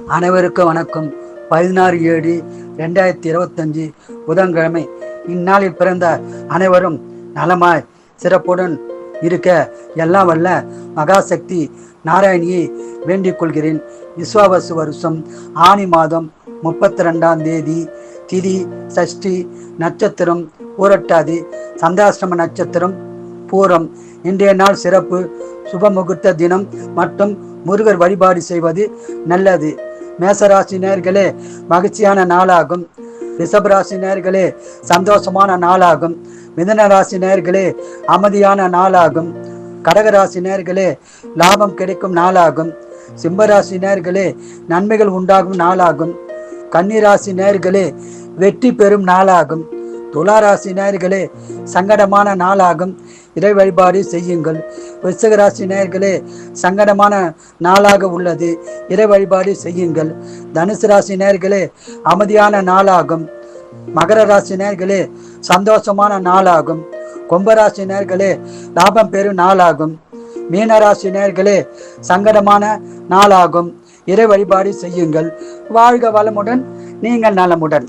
அனைவருக்கும் வணக்கம். 16/7/2025 புதன்கிழமை. இந்நாளில் பிறந்த அனைவரும் நலமாய் சிறப்புடன் இருக்க எல்லாம் வல்ல மகாசக்தி நாராயணியை வேண்டிக் கொள்கிறேன். விஸ்வாவசு வருஷம் ஆனி மாதம் 32ஆம் தேதி, திதி சஷ்டி, நட்சத்திரம் பூரட்டாதி, சந்திராஷ்டம நட்சத்திரம் பூரம். இன்றைய நாள் சிறப்பு. சுபமுகூர்த்த தினம் மற்றும் முருகர் வழிபாடு செய்வது நல்லது. மேசராசி நேயர்களே, மகிழ்ச்சியான நாளாகும். ரிஷபராசி நேயர்களே, சந்தோஷமான நாளாகும். மிதுன ராசி நேயர்களே, அமைதியான நாளாகும். கடகராசி நேயர்களே, லாபம் கிடைக்கும் நாளாகும். சிம்மராசி நேயர்களே, நன்மைகள் உண்டாகும் நாளாகும். கன்னிராசி நேயர்களே, வெற்றி பெறும் நாளாகும். துளாராசி நேயர்களே, சங்கடமான நாளாகும். இறை வழிபாடு செய்யுங்கள். விருச்சிகராசி நேயர்களே, சங்கடமான நாளாக உள்ளது. இறை வழிபாடு செய்யுங்கள். தனுசு ராசி நேயர்களே, அமைதியான நாளாகும். மகர ராசி நேயர்களே, சந்தோஷமான நாளாகும். கும்பராசி நேயர்களே, லாபம் பெறும் நாளாகும். மீனராசி நேயர்களே, சங்கடமான நாளாகும். இறை வழிபாடு செய்யுங்கள். வாழ்க வளமுடன், நீங்கள் நலமுடன்.